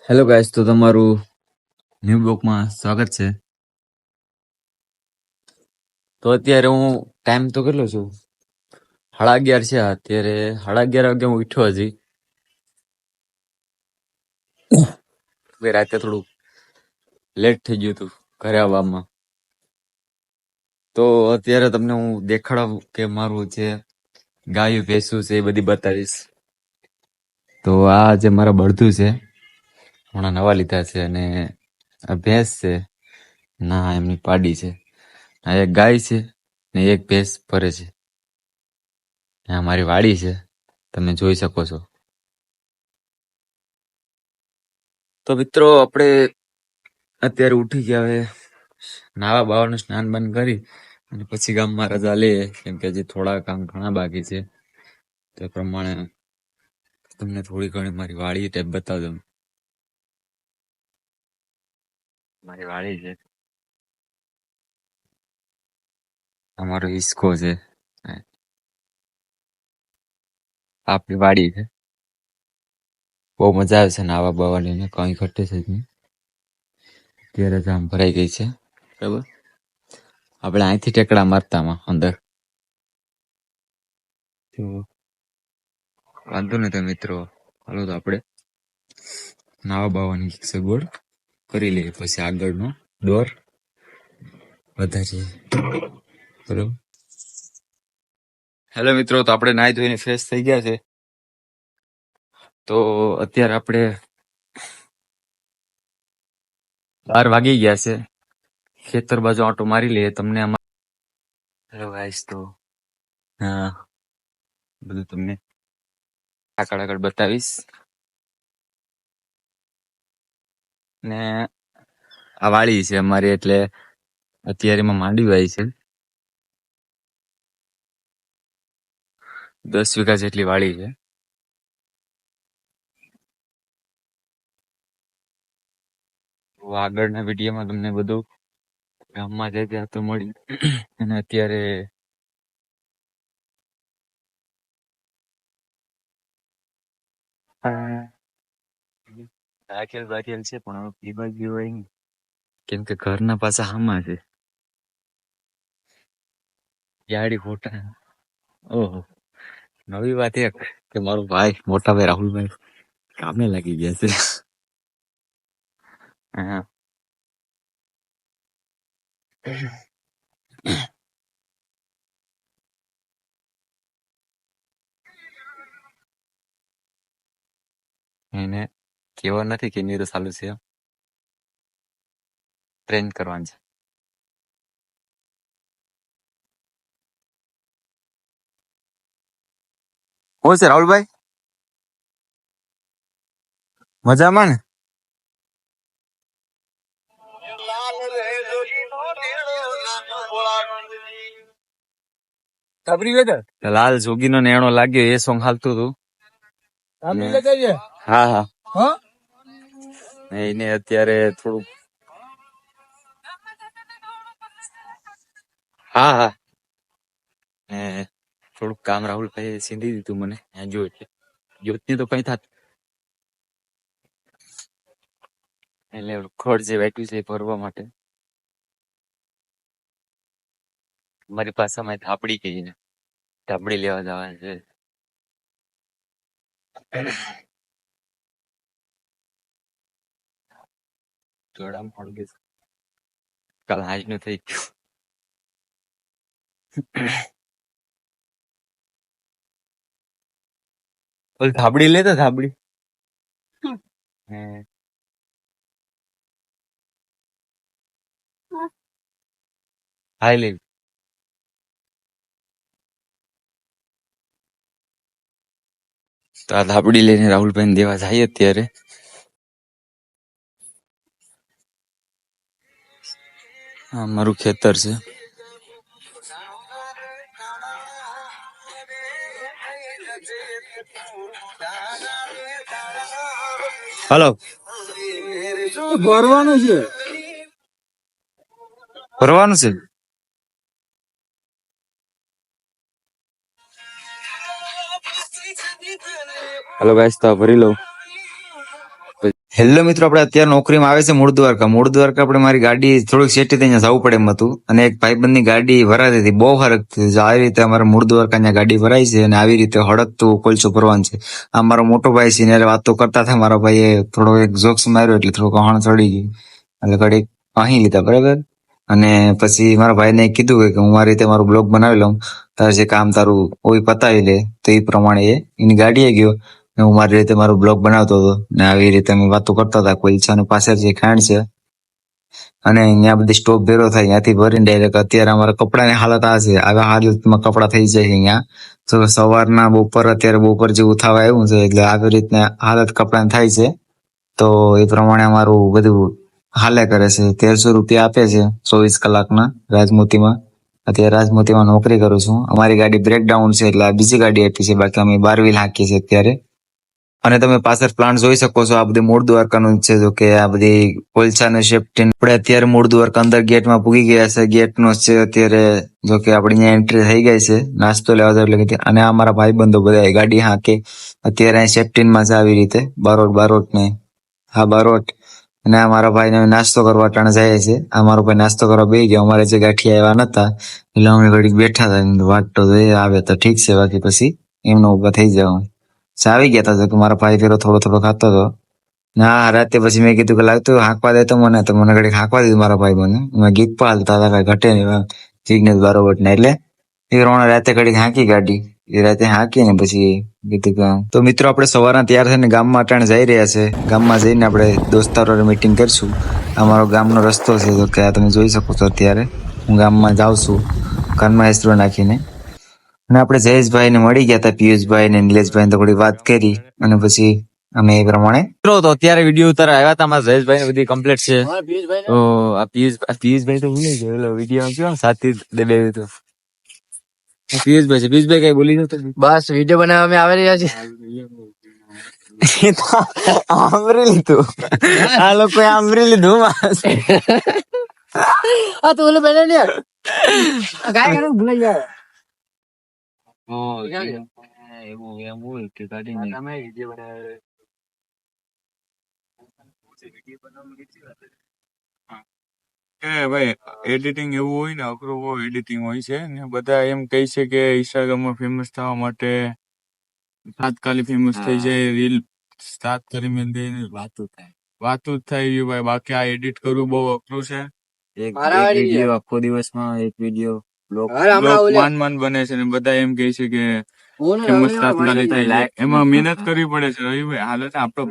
Hello guys, તો તમારું new બ્લોગમાં સ્વાગત છે. તો અત્યારે હું ટાઈમ તો કેટલો છું, 11:30 છે. અત્યારે 11:30 વાગે હું ઉઠ્યો. હજી રાતે થોડું લેટ થઈ ગયું હતું ઘરે આવવામાં. તો અત્યારે તમને હું દેખાડવા કે મારું જે ગાયું ભેંસું છે એ બધી બતાવીશ. તો આ જે મારા બળદું છે, હમણાં નવા લીધા છે, અને આ ભેંસ છે, ના એમની પાડી છે. આ એક ગાય છે ને એક ભેંસ ભરે છે. આ મારી વાડી છે, તમે જોઈ શકો છો. તો મિત્રો, આપણે અત્યારે ઉઠી ગયા. હવે નાવા બાવાનું સ્નાન બંધ કરી અને પછી ગામમાં રજા લઈએ, કેમ કે હજી થોડા કામ ઘણા બાકી છે. તે પ્રમાણે તમને થોડી ઘણી મારી વાડી ટાઈપ બતાવી દઉં. મારી વાડી છે, અમારો હિસ્કો છે, આપણી વાડી છે. બહુ મજા આવે છે નાવા બાવાની, કઈ ઘટે છે નહીં. અત્યારે જામ ભરાઈ ગઈ છે, બરાબર. આપણે અહીંથી ટેકડા મારતામાં અંદર તો વાંધો નથી મિત્રો. હાલો, તો આપણે નાવા બાવાની સગવડ કરી લઈએ, પછી આગળનો દોર વધારીએ, બરોબર. હેલો મિત્રો, તો આપણે નાહી ધોઈને ફ્રેશ થઈ ગયા છે. તો અત્યારે આપણે 12 વાગી ગયા છે. ખેતર બાજુ આંટો મારી લઈએ. તમને હેલો ગાઈસ, તો હા, બધું તમને આગળ બતાવીશ. ને આ વાડી છે અમારી, એટલે અત્યારે એમાં માંડવી વાવી છે. 10 વીઘા જેટલી વાડી છે. આગળના વિડીયોમાં તમને બધું ગામમાં જાય ત્યાં તો મળી. અને અત્યારે રાખેલ છે, પણ હવે પીવા જેવાય નહીં, કેમ કે ઘરના પાછા હામાં છે. યાડી ફોટા. ઓહો, નવી વાત એક કે મારો ભાઈ, મોટા ભાઈ રાહુલભાઈ કામે લાગી ગયા છે. હા. એને કેવા નથી કે એની તો ચાલુ છે, ટ્રેન કરવાનું છે. હું છે રાહુલભાઈ, મજામાં ને? લાલ જોગીનો નેણો લાગ્યો, એ સોંગ હાલતું હતું. હા હા, એને અત્યારે થોડુંક હા હા, થોડુંક કામ રાહુલભાઈ સીંધી દીધું મને. જો એટલે જ્યોતની તો કઈ થાત, એટલે ખોડ જે વાટ્યું છે ભરવા માટે. મારી પાસામાં થાપડી કહી ને, થાપડી લેવા જવાનું છે. જોડામ પડગે કાલ આજ નું થઈ ગયું. બોલ, થાબડી લેતો થાબડી. હાઈ લે. તો આ થાબડી લઈને રાહુલભાઈ ને દેવા જાય અત્યારે. હા, મારું ખેતર છે. હાલો, ભરવાનું છે, ભરવાનું છે. હાલો ગાઈસ, તો ભરી લઉં. હેલો મિત્રો, આપણે અત્યારે નોકરીમાં આવે છે મૂળ દ્વારકા. મૂળ દ્વારકા આપણે મારી ગાડી થોડીક સેટી થઈને જવું પડે એમ હતું, અને એક ભાઈબંધની ગાડી ભરાતી હતી, બહુ હરખતી. આવી રીતે અમારે મૂળ દ્વારકા ત્યાં ગાડી ભરાઈ છે, અને આવી રીતે હળકતું કોલસો ભરવાનું છે. આ મારો મોટો ભાઈ છે, એને વાતો કરતા હતા. મારા ભાઈએ થોડો એક જોક્સ માર્યો, એટલે થોડું કહણ ચડી ગઈ, એટલે ઘડીક અહીં લીધા બરાબર. અને પછી મારા ભાઈને કીધું કે હું આ રીતે મારું બ્લોગ બનાવી લઉં, તારે જે કામ તારું કોઈ પતાવી લે. તો એ પ્રમાણે એની ગાડીએ ગયો, હું મારી રીતે મારું બ્લોગ બનાવતો હતો, ને આવી રીતે અમે વાતો કરતા હતા. કોલસાની પાછળ જે ખાણ છે, અને ત્યાં બધી સ્ટોપ ભેરો થાય, ત્યાંથી ભરીને ડાયરેક્ટ અત્યારે અમારા કપડાની હાલત આ છે. આવા હાલતમાં કપડા થઈ જાય અહીંયા. તો સવારના બપોર, અત્યારે બપોર જેવું થવા આવ્યું છે, એટલે આવી રીતના હાલત કપડાની થાય છે. તો એ પ્રમાણે અમારું બધું હાલે કરે છે. 1300 રૂપિયા આપે છે 24 કલાકના રાજમોતીમાં. અત્યારે રાજમોતીમાં નોકરી કરું છું. અમારી ગાડી બ્રેકડાઉન છે, એટલે આ બીજી ગાડી આપી છે. બાકી અમે 12 વ્હીલ હાંકીએ છીએ અત્યારે. અને તમે પાછળ પ્લાન્ટ જોઈ શકો છો, આ બધી મૂળ દ્વારકાનું છે. જો કે આ બધી કોલસાની સેફ્ટી. આપણે અત્યારે મૂળ દ્વારકા અંદર ગેટમાં પૂગી ગયા છે. ગેટનો છે અત્યારે, જો કે આપણે અહીંયા એન્ટ્રી થઈ ગઈ છે. નાસ્તો લેવા જાવ એટલે. અને આ મારા ભાઈબંધો બધા ગાડી હાંકે અત્યારે અહીં સેફ્ટીમાં છે. આવી રીતે બારોટ ને હા બારોટ. અને આ મારા ભાઈને નાસ્તો કરવા ટાણે જાય છે. આ મારો ભાઈ નાસ્તો કરવા બેસી ગયો. અમારે જે ગાંઠિયા આવ્યા નતા, એટલે અમે ઘડીક બેઠા હતા, વાટ તો આવે તો ઠીક છે, બાકી પછી એમનો ઉભા થઈ જાવ. આવી ગયા હતા, કે મારા ભાઈ ફેરો થોડો ખાતો હતો. ના રાતે પછી મેં કીધું કે લાગતું હાંકવા દે, તો મને ઘડીક હાંકવા દીધું મારા ભાઈ મને. એમાં ગીત પણ હાલતા હતા, કઈ ઘટે નહીં સિગ્નલ બરોબર ને. એટલે એ પ્રમાણે રાતે ઘડીક હાંકી ગાડી. એ રાતે હાંકી ને પછી કીધું કે તો મિત્રો, આપણે સવારના તૈયાર થઈને ગામમાં અટાણે જઈ રહ્યા છે. ગામમાં જઈને આપણે દોસ્તારો મીટિંગ કરશું. અમારો ગામનો રસ્તો છે, તો કે આ તમે જોઈ શકો છો. અત્યારે હું ગામમાં જાઉં છું કાનમાં એસરો નાખીને. અને આપણે જયેશભાઈ ને મળી ગયા હતા, પિયુષભાઈ ને નિલેશભાઈ થોડી વાત કરી, અને પછી અમે એ પ્રમાણે તો અત્યારે વિડીયો ઉતાર આવ્યા હતા. અમારા જયેશભાઈ ને બધી કમ્પ્લીટ છે. તો આ પિયુષભાઈ તો ભૂલી ગયો, વિડીયો કેવો સાથી દે તો પિયુષભાઈ છે. પિયુષભાઈ કઈ બોલી નતો, બસ વિડીયો બનાવવા અમે આવી રહ્યા છીએ. આમરી લીધું, આ લોકો આમરી લીધું. આ તો ઓલો બેઠા ને ગાય કરું ભૂલાઈ જાય. એવું એમ હોય કે કાઢી તમે વિડીયો બનાવે. ભાઈ એડિટિંગ એવું હોય ને, અઘરું બહુ એડિટિંગ હોય છે ને. બધા એમ કહે છે કે ઇન્સ્ટાગ્રામમાં ફેમસ થવા માટે તાત્કાલિક ફેમસ થઈ જાય, રીલ સ્ટાર્ટ કરી મેં દઈને વાતું જ થાય ભાઈ. બાકી આ એડિટ કરવું બહુ અઘરું છે. એક વિડીયો આખો દિવસમાં એક વિડીયો બ્લોગ માન બને છે, ને બધા એમ કહે છે કે ફેમસ તાત્કાલિક થઈ જાય. એમાં મહેનત કરવી પડે છે રવિભાઈ. હાલત આપણો